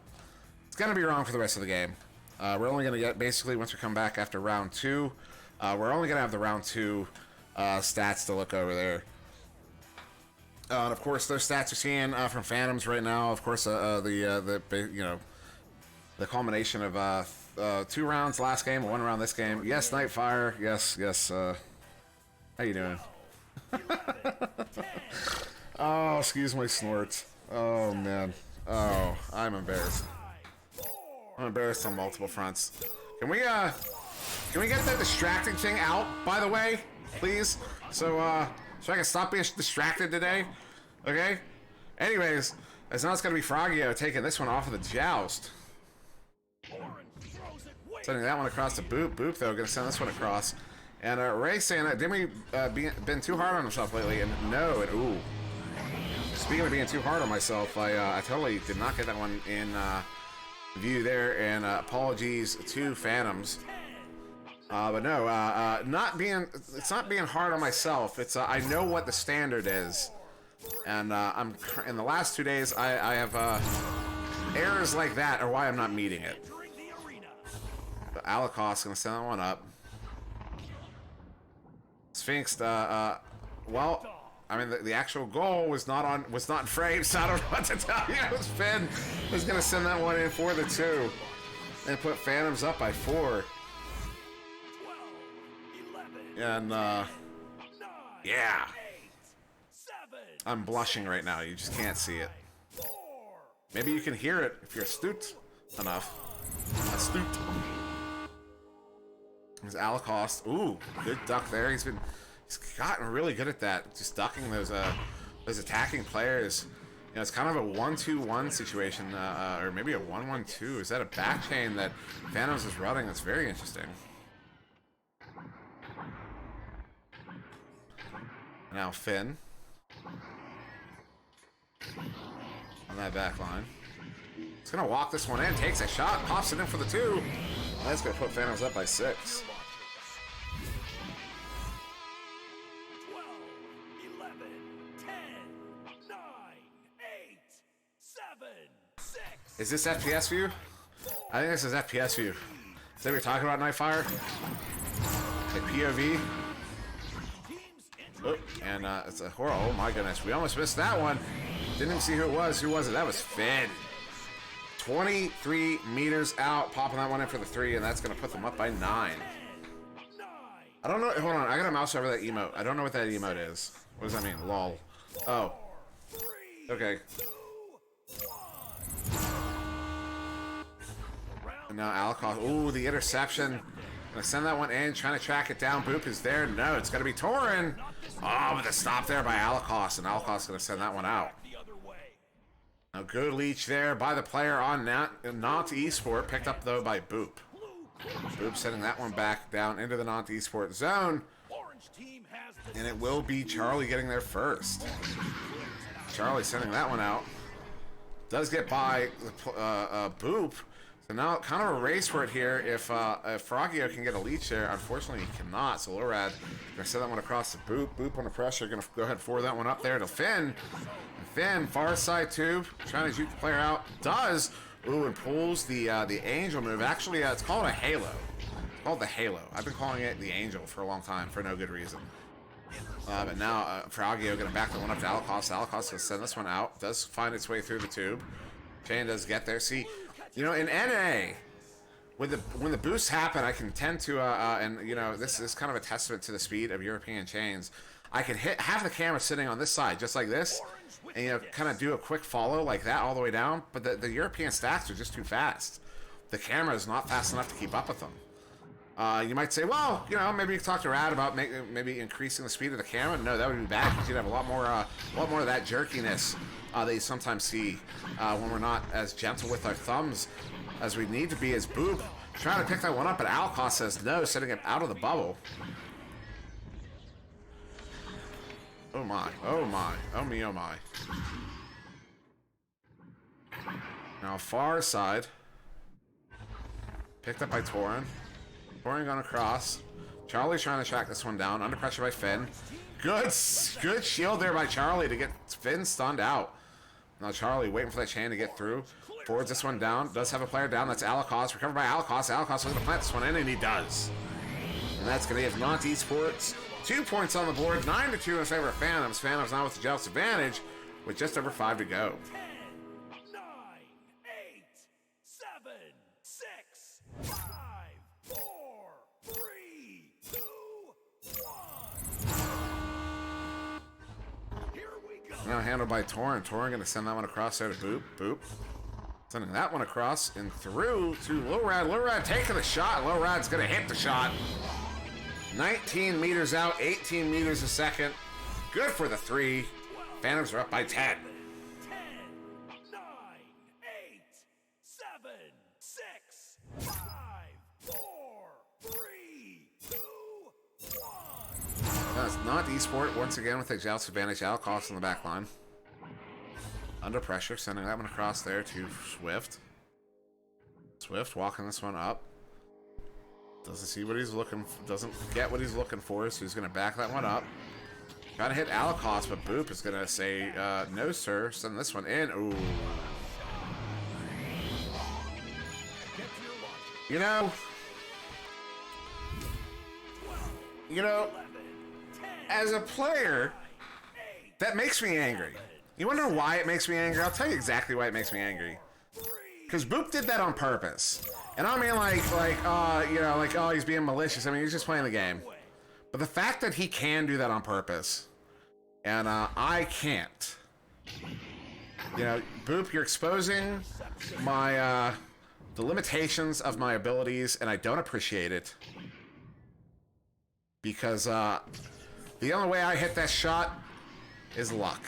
It's going to be wrong for the rest of the game. We're only going to get, basically, once we come back after round 2, we're only going to have the round 2 stats to look over there. And of course, those stats you're seeing from Phantoms right now, of course, the culmination of 2 rounds last game, 1 round this game. Yes, Nightfire. Yes. How you doing? Oh, excuse my snorts. Oh man. Oh, I'm embarrassed. I'm embarrassed on multiple fronts. Can we get that distracting thing out, by the way, please? So I can stop being distracted today, okay? Anyways, it's not gonna be Frogio taking this one off of the joust. Sending that one across to Boop. Boop, though, gonna send this one across. And Ray saying that, didn't we been too hard on himself lately? And no, and ooh. Speaking of being too hard on myself, I totally did not get that one in view there, and apologies to Phantoms. But no, it's not being hard on myself. It's I know what the standard is, and I'm in the last 2 days I have errors like that are why I'm not meeting it. But Alacost gonna send that one up. Sphinx, well, I mean the actual goal was not in frame, so I don't know what to tell you. Finn was gonna send that one in for the 2, and put Phantoms up by 4. 12, 11, And 9, yeah, 8, 7, I'm blushing right now. You just can't see it. 4. Maybe you can hear it if you're astute enough. Astute. There's Alacost. Ooh, good duck there. He's gotten really good at that. Just ducking those attacking players. You know, it's kind of a 1-2-1 situation, or maybe a 1-1-2. Is that a back chain that Phantoms is running? That's very interesting. Now Finn on that back line. He's gonna walk this one in, takes a shot, pops it in for the 2. That's gonna put Phantoms up by 6. 12, 11, 10, 9, 8, 7, 6. Is this FPS view? I think this is FPS view. Is that what you're talking about, Nightfire? Like POV? Oh, and it's a horror. Oh my goodness, we almost missed that one. Didn't even see who it was. Who was it? That was Finn. 23 meters out, popping that one in for the 3, and that's gonna put them up by 9. I don't know. Hold on, I gotta mouse over that emote. I don't know what that emote is. What does that mean? Lol. Oh. Okay. And now Alacost. Ooh, the interception. Gonna send that one in, trying to track it down. Boop is there. No, it's gonna be Torin. Oh, but the stop there by Alacost, and Alacost gonna send that one out. A good leech there by the player on Nantes Esport, picked up though by Boop. Boop sending that one back down into the Nantes Esport zone. Orange team has And it will be Charlie getting there first. Charlie sending that one out. Does get by Boop. So now kind of a race for it here. If Frogio can get a leech there, unfortunately he cannot. So Lorad gonna send that one across to Boop. Boop under pressure, gonna go ahead and forward that one up there to Finn. And Finn, far side tube, trying to juke the player out. Does. Ooh, and pulls the angel move. Actually, it's called a halo. It's called the halo. I've been calling it the angel for a long time for no good reason. But now Frogio gonna back the one up to Alakos. Alakos gonna send this one out. Does find its way through the tube. Chain does get there. See, you know, in NA, when the boosts happen, I can tend to and you know, this is kind of a testament to the speed of European chains. I can have the camera sitting on this side just like this, and you know, kind of do a quick follow like that all the way down. But the European stacks are just too fast. The camera is not fast enough to keep up with them. You might say, well, you know, maybe you talk to Rad about maybe increasing the speed of the camera. No, that would be bad because you'd have a lot more of that jerkiness that you sometimes see when we're not as gentle with our thumbs as we need to be. As Boop trying to pick that one up, but Alakos says no, sending it out of the bubble. Oh my, oh my, oh me, oh my. Now far side, picked up by Torin. Torin going across. Charlie trying to track this one down. Under pressure by Finn. Good shield there by Charlie to get Finn stunned out. Now Charlie waiting for that chain to get through. Forwards this one down. Does have a player down. That's Alakos. Recovered by Alakos. Alakos looking to plant this one in, and he does. And that's going to give Nantes Esports 2 points on the board. 9-2 in favor of Phantoms. Phantoms now with the Jealous advantage with just over 5 to go. 10, 9, 8, 7, 6, 5, 4, 3, 2, 1. Here we go. Now handled by Torin. Torin going to send that one across there to Boop. Boop. Sending that one across and through to Lorad. Lorad taking the shot. Lorad's going to hit the shot. 19 meters out, 18 meters a second. Good for the 3. Phantoms are up by 10. 10, 9, 8, 7, 6, 5, 4, 3, 2, 1. That's not Esport once again with the Joust advantage. Alakos on the back line. Under pressure, sending that one across there to Swift. Swift walking this one up. Doesn't see what he's looking for, doesn't get what he's looking for, so he's going to back that one up. Trying to hit Alakos, but Boop is going to say, no, sir. Send this one in. Ooh. You know, as a player, that makes me angry. You want to know why it makes me angry? I'll tell you exactly why it makes me angry. Because Boop did that on purpose. And I mean, oh, he's being malicious. I mean, he's just playing the game. But the fact that he can do that on purpose, and I can't. You know, Boop, you're exposing my, the limitations of my abilities, and I don't appreciate it. Because, the only way I hit that shot is luck.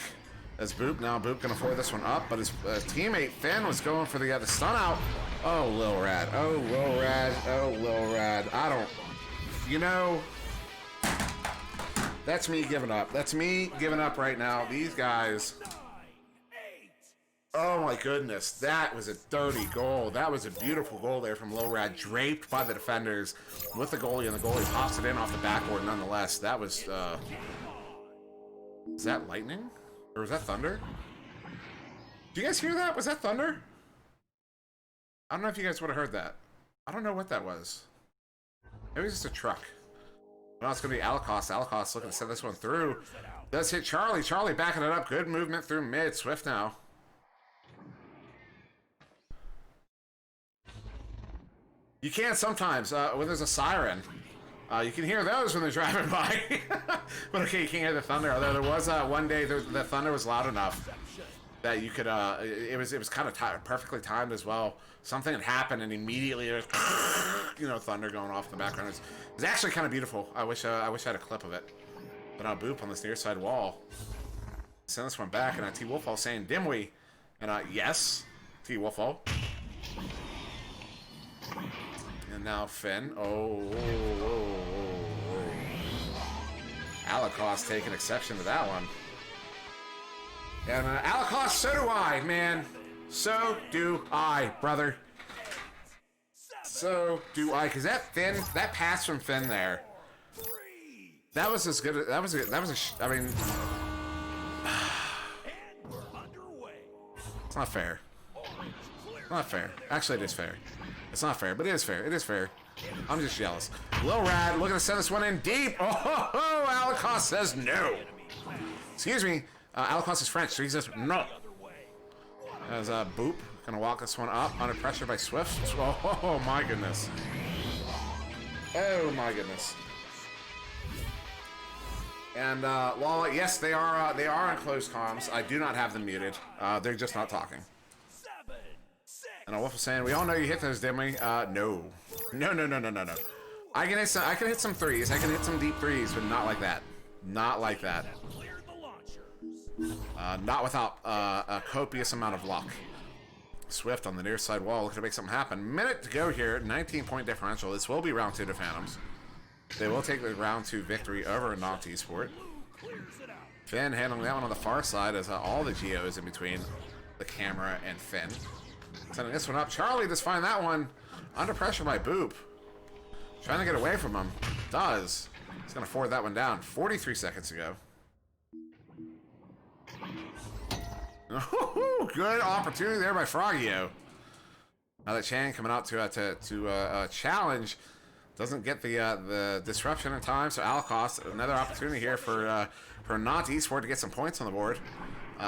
As Boop, now Boop gonna forward this one up, but his teammate Finn was going for the stun out. Oh, Lil Rad. Oh, Lil Rad. Oh, Lil Rad. I don't... You know... That's me giving up. That's me giving up right now. These guys... Oh my goodness. That was a dirty goal. That was a beautiful goal there from Lil Rad, draped by the defenders with the goalie, and the goalie pops it in off the backboard nonetheless. That was... Is that lightning? Or was that thunder? Do you guys hear that? Was that thunder? I don't know if you guys would have heard that. I don't know what that was. Maybe it's just a truck. Well, it's going to be Alakos. Alakos looking to send this one through. Does hit Charlie. Charlie backing it up. Good movement through mid. Swift now. You can sometimes, when there's a siren. You can hear those when they're driving by. But okay, you can't hear the thunder. Although there was one day the thunder was loud enough that you could, it was kind of perfectly timed as well. Something had happened and immediately there's, you know, thunder going off in the background. It's actually kind of beautiful. I wish I had a clip of it. But now Boop on this near side wall. Send this one back, and T Wolfall saying Dimwi. And yes, T Wolfall. And now Finn. Oh. Alacost taking exception to that one. And Alacost, so do I, man. So do I, brother. So do I, because that pass from Finn there, that was as good. I mean, it's not fair. Not fair. Actually, it is fair. It's not fair, but it is fair. It is fair. I'm just jealous. Lil Rad looking to send this one in deep. Oh, Alacost says no. Excuse me. Alacost is French, so he says no. As Boop gonna walk this one up under pressure by Swift. Oh my goodness. Oh my goodness. And while yes, they are on closed comms, I do not have them muted. They're just not talking. And Wolf was saying, we all know you hit those, didn't we? No. No. I can hit some threes. I can hit some deep threes, but not like that. Not like that. Not without a copious amount of luck. Swift on the near side wall looking to make something happen. Minute to go here. 19-point differential. This will be round 2 to Phantoms. They will take the round 2 victory over Nantes Esport. Finn handling that one on the far side as all the Geos in between the camera and Finn. Sending this one up. Charlie just find that one under pressure by Boop. Trying to get away from him. Does. He's going to forward that one down. 43 seconds to go. Good opportunity there by Frogio. Now that Chan coming out to challenge. Doesn't get the disruption in time, so Alacost, another opportunity here for Nantes Esport to get some points on the board.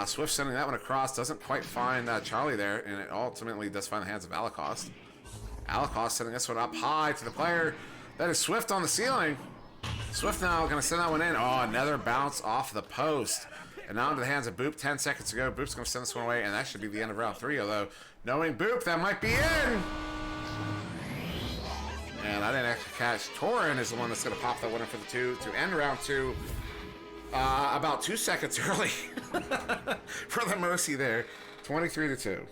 Swift sending that one across, doesn't quite find Charlie there, and it ultimately does find the hands of Alacost. Alacost sending this one up high to the player. That is Swift on the ceiling. Swift now going to send that one in. Oh, another bounce off the post. And now into the hands of Boop, 10 seconds to go. Boop's going to send this one away, and that should be the end of round 3, although knowing Boop, that might be in. And I didn't actually catch. Torin is the one that's going to pop that winner for the 2 to end round 2 about 2 seconds early for the Mercy there. 23-2.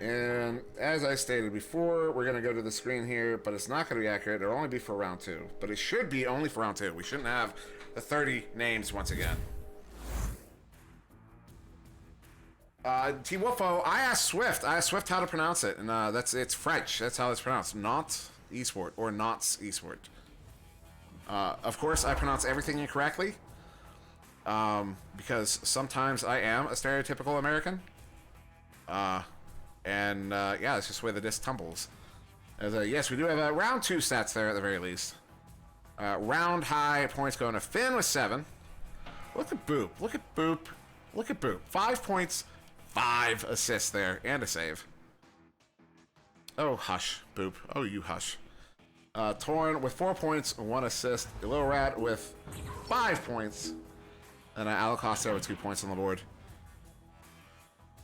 And as I stated before, we're going to go to the screen here, but it's not going to be accurate. It'll only be for round 2. But it should be only for round 2. We shouldn't have the 30 names once again. Team Wolfo, I asked Swift how to pronounce it, and it's French. That's how it's pronounced. Nantes Esport, or Nantes Esport. Of course, I pronounce everything incorrectly, because sometimes I am a stereotypical American. Yeah, it's just the way the disc tumbles. Yes, we do have round 2 stats there at the very least. Round high points going to Finn with 7. Look at Boop. Look at Boop. Look at Boop. 5 points, 5 assists there, and a save. Oh, hush, Boop. Oh, you hush. Torn with 4 points, 1 assist. Lil Rat with 5 points. And Alacost there with 2 points on the board.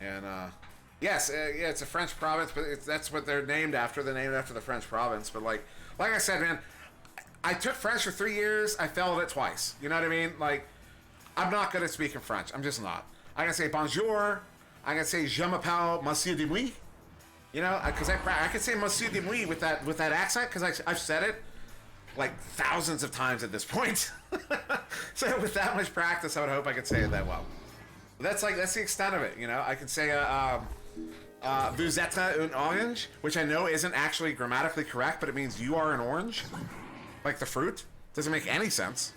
And, yes, yeah, it's a French province, but that's what they're named after. They're named after the French province. But, like I said, man, I took French for 3 years. I failed it twice. You know what I mean? Like, I'm not good at speaking French. I'm just not. I can say bonjour. I can say je m'appelle Monsieur Dimwi. You know, because I can say Monsieur Dimwi with that accent, because I've said it like thousands of times at this point. So with that much practice, I would hope I could say it that well. But that's the extent of it. You know, I can say vous êtes un orange, which I know isn't actually grammatically correct, but it means you are an orange, like the fruit. Doesn't make any sense.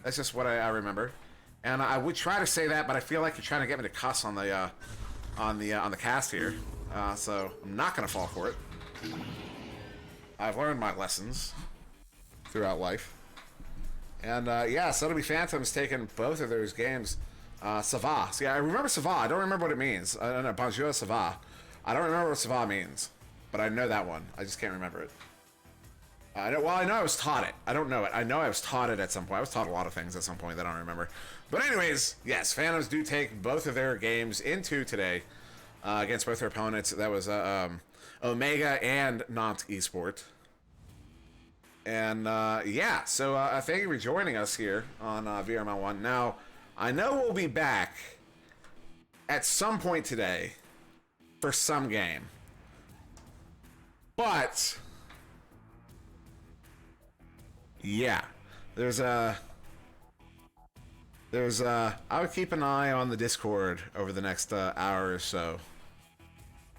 That's just what I remember. And I would try to say that, but I feel like you're trying to get me to cuss on the cast here. So I'm not gonna fall for it. I've learned my lessons throughout life. And yeah, so it'll be Phantoms taking both of those games. Ça va. See, I remember ça va. I don't remember what it means. I don't know. Bonjour, ça va. I don't remember what ça va means, but I know that one. I just can't remember it. I know I was taught it. I don't know it. I know I was taught it at some point. I was taught a lot of things at some point that I don't remember. But anyways, yes, Phantoms do take both of their games into today against both their opponents. That was Omega and Nantes Esport. And yeah, so thank you for joining us here on VRML 1. Now, I know we'll be back at some point today for some game. But yeah, I would keep an eye on the Discord over the next hour or so.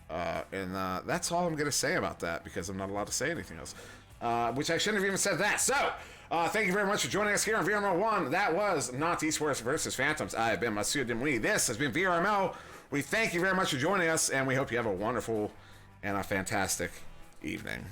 And that's all I'm going to say about that because I'm not allowed to say anything else. Which I shouldn't have even said that. So, thank you very much for joining us here on VRML 1. That was Nantes Esports versus Phantoms. I have been SirDimwi. This has been VRML. We thank you very much for joining us, and we hope you have a wonderful and a fantastic evening.